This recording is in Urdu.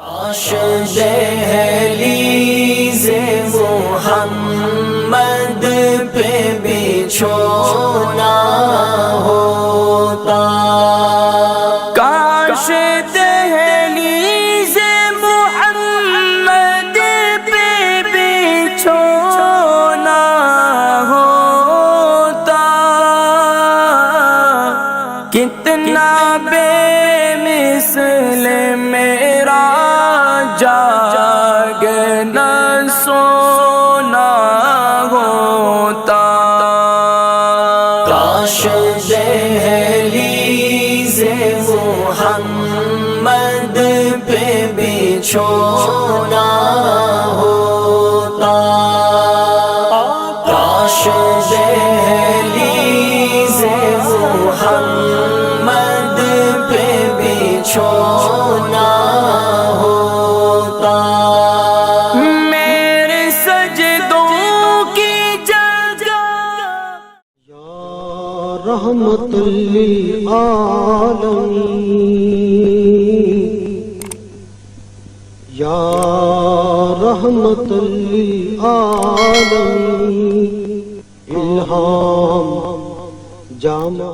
کاش دہلیز محمد پہ بچھونا ہوتا، کاش دہلیز محمد پہ بچھونا ہوتا، کتنا بے مثل میرا جاگنا سونا ہوتا، کاش دہلیز محمد پہ بچھونا ہوتا، کاش دہلیز محمد پہ بچھونا ہوتا، میرے سجدوں کی جگہ یا رحمت للعالمین، یا رحمت للعالمین، الہام جامع